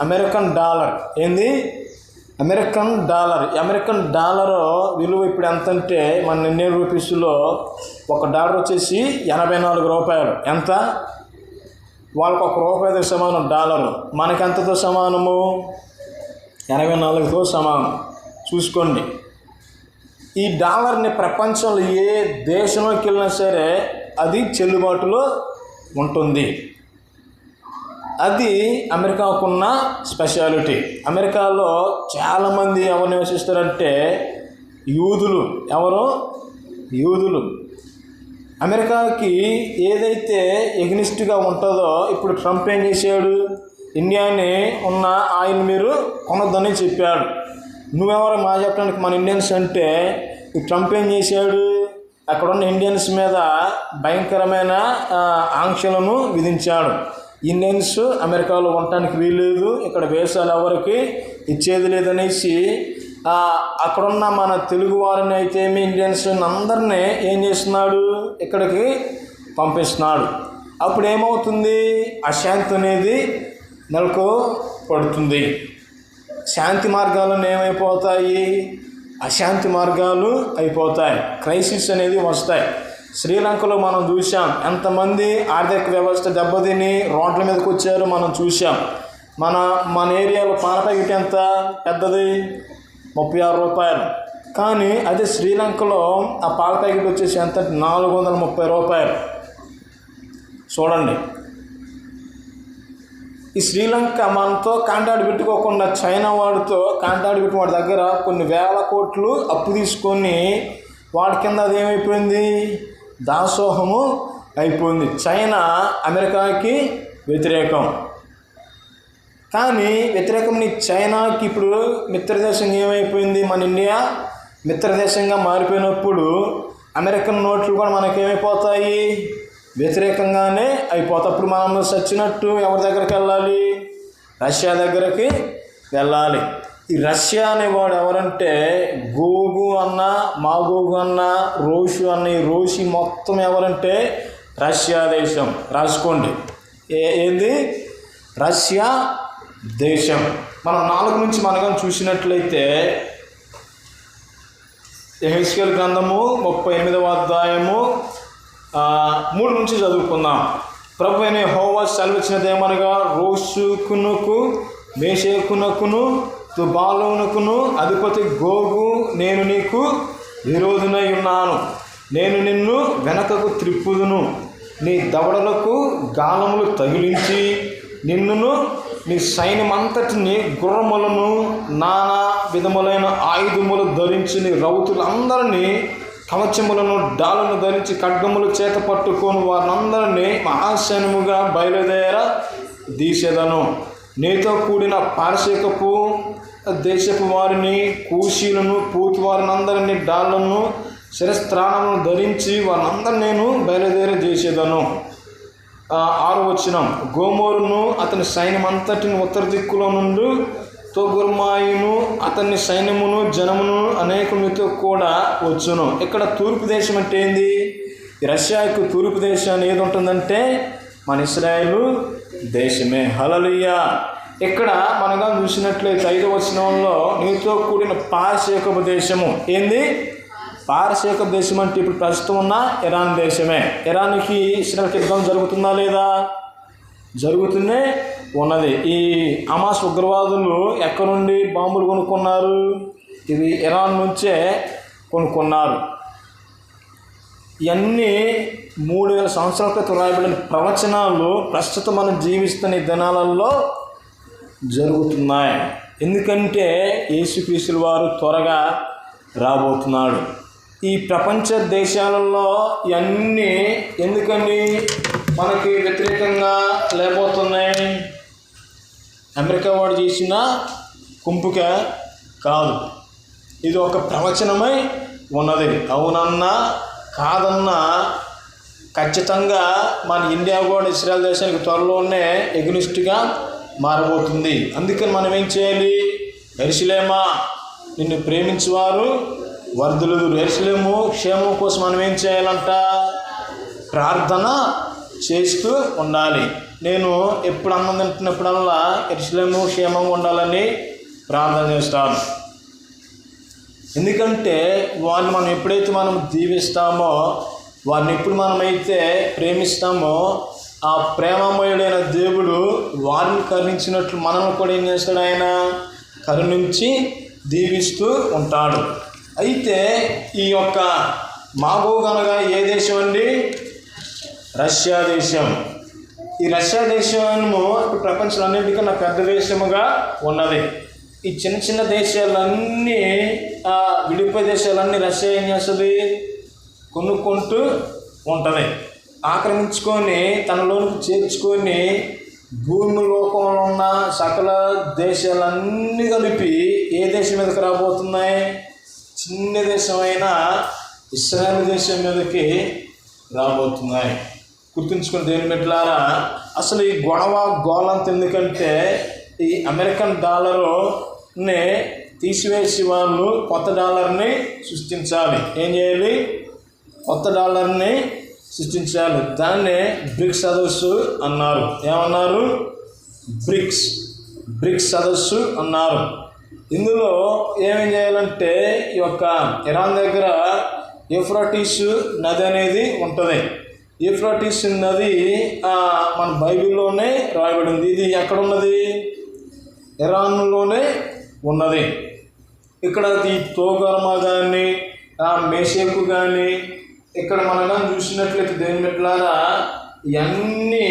అమెరికన్ డాలర్. ఏంది? American dollar. అమెరికన్ డాలర్ విలువ ఇప్పుడు ఎంత అంటే మన ఇండియన్ రూపీస్లో $1 వచ్చేసి 84 రూపాయలు. ఎంత? వాళ్ళకు ₹1 సమానం డాలరు. మనకి ఎంతతో సమానము? 84తో సమానం. చూసుకోండి. ఈ డాలర్ని ప్రపంచంలో ఏ దేశంలోకి వెళ్ళినా సరే అది చెల్లుబాటులో ఉంటుంది. అది అమెరికాకున్న స్పెషాలిటీ. అమెరికాలో చాలామంది ఎవరు నివసిస్తారంటే యూదులు. ఎవరు? యూదులు. అమెరికాకి ఏదైతే ఎగ్నిస్ట్గా ఉంటుందో ఇప్పుడు ట్రంప్ ఏం చేశాడు? ఇండియాని ఉన్న ఆయిల్ మీరు కొనొద్దని చెప్పాడు. నువ్వెవరో మా చెప్పడానికి మన ఇండియన్స్ అంటే ఈ ట్రంప్ ఏం చేశాడు? అక్కడున్న ఇండియన్స్ మీద భయంకరమైన ఆంక్షలను విధించాడు. ఇండియన్స్ అమెరికాలో ఉండటానికి వీల్లేదు, ఇక్కడ వేసాలు ఎవరికి ఇచ్చేది లేదనేసి అక్కడున్న మన తెలుగు వారిని అయితే ఇండియన్స్ అందరినీ ఏం చేస్తున్నాడు? ఇక్కడికి పంపిస్తున్నాడు. అప్పుడు ఏమవుతుంది? అశాంతి అనేది నెలకు పడుతుంది. శాంతి మార్గాలను ఏమైపోతాయి? అశాంతి మార్గాలు అయిపోతాయి. క్రైసిస్ అనేది వస్తాయి. శ్రీలంకలో మనం చూసాం, ఎంతమంది ఆర్థిక వ్యవస్థ దెబ్బతిని రోడ్ల మీదకి వచ్చారో మనం చూసాం. మన ఏరియాలో పాల ప్యాకెట్ ఎంత పెద్దది? 36 రూపాయలు. కానీ అదే శ్రీలంకలో ఆ పాల ప్యాకెట్ వచ్చేసి ఎంత? 430 రూపాయలు. చూడండి, ఈ శ్రీలంక మనతో కాంటాక్ట్ పెట్టుకోకుండా చైనా వాడితో కాంటాక్ట్ పెట్టి వాడి దగ్గర కొన్ని వేల కోట్లు అప్పు తీసుకొని వాడి కింద అదేమైపోయింది? దాసోహము అయిపోయింది. చైనా అమెరికాకి వ్యతిరేకం. కానీ వ్యతిరేకం చైనాకి ఇప్పుడు మిత్రదేశం ఏమైపోయింది? మన ఇండియా మిత్రదేశంగా మారిపోయినప్పుడు అమెరికన్ నోట్లు కూడా మనకేమైపోతాయి? వ్యతిరేకంగానే అయిపోతాయి. అప్పుడు మనం చచ్చినట్టు ఎవరి దగ్గరికి వెళ్ళాలి? రష్యా దగ్గరికి వెళ్ళాలి. ఈ రష్యా అనేవాడు ఎవరంటే గోగు అన్న, మాగోగు అన్న, రోషు అన్న, ఈ రోషి మొత్తం ఎవరంటే రష్యా దేశం. రాసుకోండి, ఏంది? రష్యా దేశం. మనం 4 నుంచి మనం చూసినట్లయితే యెహెజ్కేలు గ్రంథము 38వ అధ్యాయము 3 నుంచి చదువుకుందాం. ప్రభువైన యెహోవా సెలవిచ్చినదేమనగా, రోషుకునకు, మేషేకునకును, తుబాలునకును అధిపతి గోగు, నేను నీకు విరోధినై ఉన్నాను. నేను నిన్ను వెనకకు త్రిప్పుదును. నీ దవడలకు గాలములు తగిలించి నిన్నును నీ సైన్యమంతటిని, గుర్రములను, నానా విధములైన ఆయుధములు ధరించి నీ రౌతులందరినీ, కవచములను, డాలను ధరించి ఖడ్గములు చేత పట్టుకొని వారినందరినీ మహాసైన్యముగా బయలుదేర దీసెదను. నీతో కూడిన పారసీకపు దేశపు వారిని, కూషీలను, పూతి వారినందరినీ, డాళ్లను, శిరస్త్రాణములను ధరించి వారినందరినీ నేను బయలుదేర చేసేదను. 6వ వచనం, గోమోరును అతని సైన్యమంతటిని ఉత్తర దిక్కులో నుండి, తోగుర్మాయును అతని సైన్యమును, జనమును అనేకులతో కూడా వచ్చును. ఇక్కడ తూర్పు దేశం అంటే ఏంది? రష్యాకు తూర్పు దేశం ఏది ఉంటుందంటే మన ఇశ్రాయేలు దేశమే. హల్లెలూయా. ఇక్కడ మనగా చూసినట్లయితే 5వ వచనంలో నీతో కూడిన పారసీకపు దేశము. ఏంది? పారసీకపు దేశం అంటే ఇప్పుడు ప్రస్తుతం ఉన్న ఇరాన్ దేశమే. ఇరాన్కి ఇస్రాయేల్కి యుద్ధం జరుగుతుందా లేదా? జరుగుతూనే ఉన్నది. ఈ హమాస్ ఉగ్రవాదులు ఎక్కడి నుండి బాంబులు కొనుక్కున్నారు? ఇవి ఇరాన్ నుంచే కొనుక్కున్నారు. ఇవన్నీ 3000 సంవత్సరాల క్రితం రాయబడిన ప్రవచనాలు ప్రస్తుతం మనం జీవిస్తున్న ఈ దినాలలో జరుగుతున్నాయి. ఎందుకంటే యేసుక్రీస్తు వారు త్వరగా రాబోతున్నాడు. ఈ ప్రపంచ దేశాలలో ఇవన్నీ ఎందుకని మనకి వ్యతిరేకంగా లేకపోతున్నాయి? అమెరికా వాడు చేసిన కుంపుక కాదు, ఇది ఒక ప్రవచనమై ఉన్నది. అవునన్నా కాదన్నా ఖచ్చితంగా మన ఇండియా కూడా ఇశ్రాయేల్ దేశానికి త్వరలోనే ఎగ్నిస్ట్గా మారబోతుంది. అందుకని మనం ఏం చేయాలి? యెరూషలేమా, నిన్ను ప్రేమించేవారు వర్ధిల్లుదురు. యెరూషలేము క్షేమం కోసం మనం ఏం చేయాలంట? ప్రార్థన చేస్తూ ఉండాలి. నేను ఎప్పుడు అన్నం తింటున్నప్పుడల్లా యెరూషలేము క్షేమంగా ఉండాలని ప్రార్థన చేస్తాను. ఎందుకంటే వారిని మనం ఎప్పుడైతే మనం దీవిస్తామో, వారిని ఎప్పుడు మనమైతే ప్రేమిస్తామో, ఆ ప్రేమమయుడైన దేవుడు వారిని కరుణించినట్లు మనల్ని కూడా ఏం చేస్తాడు? ఆయన కరుణించి దీవిస్తూ ఉంటాడు. అయితే ఈ యొక్క మాగోగు అనగా ఏ దేశం అండి? రష్యా దేశం. ఈ రష్యా దేశము ఇప్పుడు ప్రపంచంలో అన్నింటికన్నా పెద్ద దేశముగా ఉన్నది. ఈ చిన్న చిన్న దేశాలన్నీ, విడిపోయే దేశాలన్నీ రష్యా ఏం చేస్తుంది? కొనుక్కుంటూ ఉంటుంది. ఆక్రమించుకొని తనలోనికి చేర్చుకొని భూమి లోకంలో ఉన్న సకల దేశాలన్నీ కలిపి ఏ దేశం మీదకి రాబోతున్నాయి? చిన్న దేశమైన ఇశ్రాయేలు దేశం మీదకి రాబోతున్నాయి. గుర్తుంచుకుని దేవుని బిడ్డలారా, అసలు ఈ గొడవ గోలంత ఎందుకంటే ఈ అమెరికన్ డాలరుని తీసివేసి వాళ్ళు కొత్త డాలర్ని సృష్టించాలి. ఏం చేయాలి? కొత్త డాలర్ని సృష్టించాలి. దాన్నే బ్రిక్స్ సదస్సు అన్నారు. ఏమన్నారు? బ్రిక్స్ సదస్సు అన్నారు. ఇందులో ఏమేం చేయాలంటే ఈ యొక్క ఇరాన్ దగ్గర యూఫ్రటీస్ నది అనేది ఉంటుంది. యూఫ్రటీస్ నది మన బైబిల్లోనే రాయబడింది. ఇది ఎక్కడ ఉన్నది? ఇరాన్లోనే ఉన్నది. ఇక్కడ ఈ తోగర్మ కానీ మేషేకు కానీ ఇక్కడ మనం చూసినట్లయితే దేవుని బిడ్డలారా ఇవన్నీ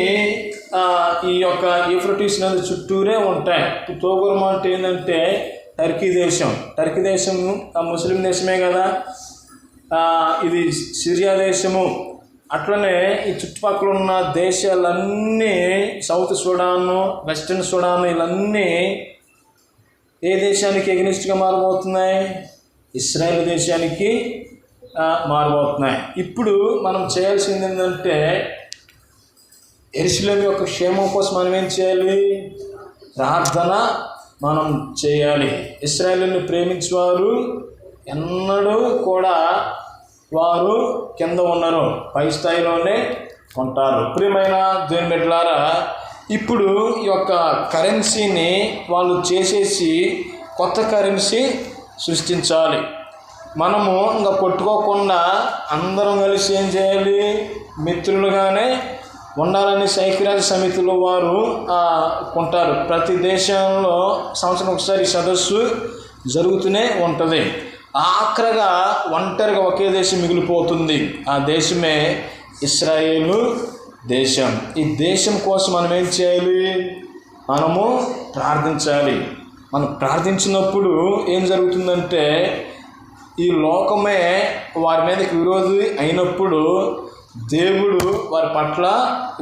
ఈ యొక్క యూఫ్రటీస్ నది చుట్టూరే ఉంటాయి. తోగర్మ అంటే ఏంటంటే టర్కీ దేశం ముస్లిం దేశమే కదా. ఇది సిరియా దేశము. అట్లనే ఈ చుట్టుపక్కల ఉన్న దేశాలన్నీ సౌత్ సుడాను, వెస్ట్రన్ సుడాను, ఇవన్నీ ఏ దేశానికి ఎగనిస్ట్గా మారబోతున్నాయి? ఇస్రాయేల్ దేశానికి మారబోతున్నాయి. ఇప్పుడు మనం చేయాల్సింది ఏంటంటే యెరూషలేము యొక్క క్షేమం కోసం మనం ఏం చేయాలి? ప్రార్థన మనం చేయాలి. ఇశ్రాయేలుని ప్రేమించేవారు ఎన్నడూ కూడా వారు కింద ఉన్నారు, పై స్థాయిలోనే ఉంటారు. ప్రియమైన దేవుని బిడ్డలారా, ఇప్పుడు ఈ యొక్క కరెన్సీని వాళ్ళు చేసేసి కొత్త కరెన్సీ సృష్టించాలి. మనము ఇంకా కొట్టుకోకుండా అందరం కలిసి ఏం చేయాలి? మిత్రులుగానే ఉండాలని ఐక్యరాజ్య సమితిలో వారు కొంటారు. ప్రతి దేశంలో సంవత్సరం ఒకసారి సదస్సు జరుగుతూనే ఉంటుంది. ఆఖరిగా ఒంటరిగా ఒకే దేశం మిగిలిపోతుంది. ఆ దేశమే ఇశ్రాయేలు దేశం. ఈ దేశం కోసం మనం ఏం చేయాలి? మనము ప్రార్థించాలి. మనం ప్రార్థించినప్పుడు ఏం జరుగుతుందంటే ఈ లోకమే వారి మీదకి విరోధి అయినప్పుడు దేవుడు వారి పట్ల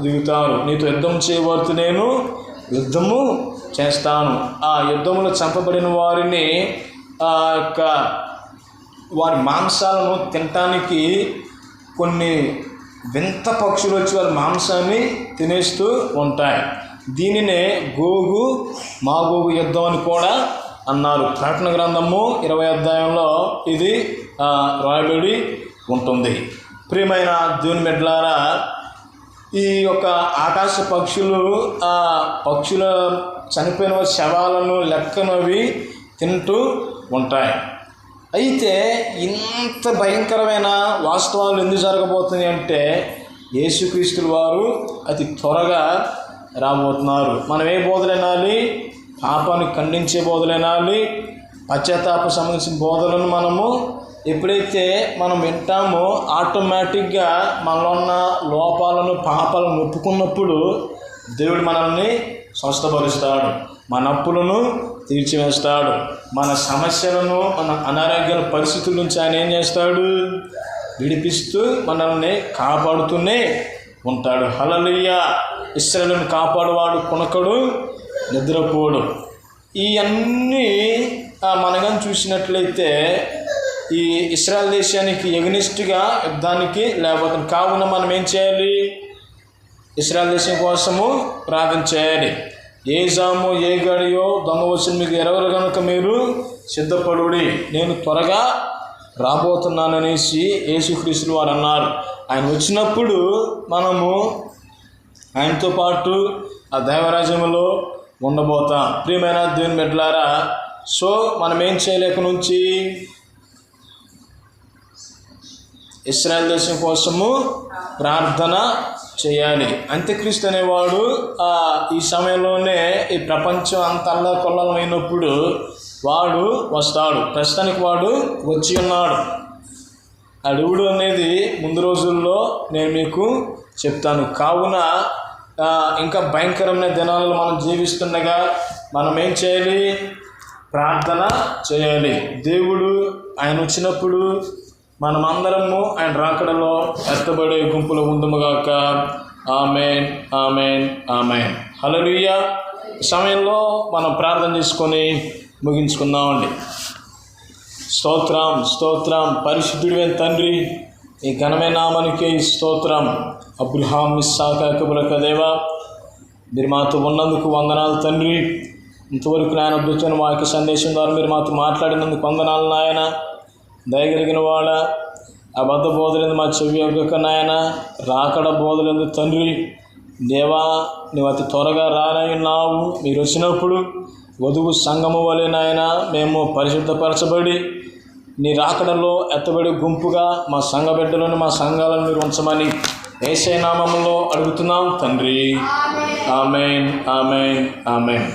దిగుతారు. నీతో యుద్ధం చేయబోతు నేను యుద్ధము చేస్తాను. ఆ యుద్ధంలో చంపబడిన వారిని వారి మాంసాలను తినటానికి కొన్ని వింత పక్షులు వచ్చి వారి మాంసాన్ని తినేస్తూ ఉంటాయి. దీనినే గోగు మాగోగు యుద్ధం అని కూడా అన్నారు. ప్రకటన గ్రంథము 20వ అధ్యాయంలో ఇది రాయబడి ఉంటుంది. ప్రియమైన దేవుని బిడ్డలారా, ఈ యొక్క ఆకాశ పక్షులు పక్షుల చనిపోయిన శవాలను లెక్కనవి తింటూ ఉంటాయి. అయితే ఇంత భయంకరమైన వాస్తవాలు ఎందుకు జరగబోతున్నాయి అంటే యేసుక్రీస్తుల వారు అతి త్వరగా రాబోతున్నారు. మనం ఏ బోధలు వినాలి? పాపాన్ని ఖండించే బోధలు వినాలి. పశ్చాత్తాప సంబంధించిన బోధలను మనము ఎప్పుడైతే మనం వింటామో ఆటోమేటిక్గా మనలో ఉన్న లోపాలను పాపాలను ఒప్పుకున్నప్పుడు దేవుడు మనల్ని స్వస్థపరుస్తాడు, మన అప్పులను తీర్చివేస్తాడు, మన సమస్యలను, మన అనారోగ్య పరిస్థితుల నుంచి ఆయన ఏం చేస్తాడు? విడిపిస్తూ మనల్ని కాపాడుతూనే ఉంటాడు. హల్లెలూయా. ఇశ్రాయేలును కాపాడువాడు కొనకడు, నిద్రపోడు. ఇవన్నీ మనగా చూసినట్లయితే ఈ ఇశ్రాయేల్ దేశానికి ఎగనిస్ట్గా యుద్ధానికి లేకపోతుంది. కావున మనం ఏం చేయాలి? ఇశ్రాయేల్ దేశం కోసము ప్రార్థన చేయాలి. ఏ జాము ఏ గడియో దొంగ వచ్చిన మీకు ఎరవరు కనుక మీరు సిద్ధపడుడి, నేను త్వరగా రాబోతున్నాననేసి యేసుక్రీస్తులు వారు అన్నారు. ఆయన వచ్చినప్పుడు మనము ఆయనతో పాటు ఆ దేవరాజ్యంలో ఉండబోతాం. ప్రియమైన దేవుని బిడ్డలారా, సో మనం ఏం చేయలేక నుంచి ఇశ్రాయేల్ దేశం కోసము ప్రార్థన చేయాలి. అంత్యక్రీస్తు అనేవాడు ఈ సమయంలోనే ఈ ప్రపంచం అంత అల్లకొల్లమైనప్పుడు వాడు వస్తాడు. ప్రస్తుతానికి వాడు వచ్చి ఉన్నాడు. అడుగుడు అనేది ముందు రోజుల్లో నేను మీకు చెప్తాను. కావున ఇంకా భయంకరమైన దినాలలో మనం జీవిస్తుండగా మనం ఏం చేయాలి? ప్రార్థన చేయాలి. దేవుడు ఆయన వచ్చినప్పుడు మనమందరము ఆయన రాకడలో ఎత్తబడే గుంపులో ఉందుముగాక. ఆమేన్, ఆమేన్, ఆమేన్. హల్లెలూయా. ఈ సమయంలో మనం ప్రార్థన చేసుకొని ముగించుకుందామండి. స్తోత్రం, స్తోత్రం. పరిశుద్ధుడైన తండ్రి, ఈ ఘనమైన నామానికి స్తోత్రం. అబ్రహాం, ఇస్సాకు, యాకోబుల దేవా, మీరు మాతో ఉన్నందుకు వందనాలు తండ్రి. ఇంతవరకు నాయన అద్భుతమైన వాక్య సందేశం ద్వారా మీరు మాతో మాట్లాడినందుకు వందనాలు నాయన. దయగలిగిన వాడ అబద్ధ బోధలందు మా చెవి యొక్క నాయన, రాకడ బోధలందు తండ్రి దేవా నువ్వు అతి త్వరగా రానయ్యున్నావు. మీరు వచ్చినప్పుడు వధువు సంఘము వలె నాయన మేము పరిశుద్ధపరచబడి నీ రాకడలో ఎత్తబడి గుంపుగా మా సంఘ బిడ్డలను మా సంఘాలను మీరు ఉంచమని యేసయ్య నామములో అడుగుతున్నాం తండ్రి. ఆమేన్, ఆమేన్, ఆమేన్.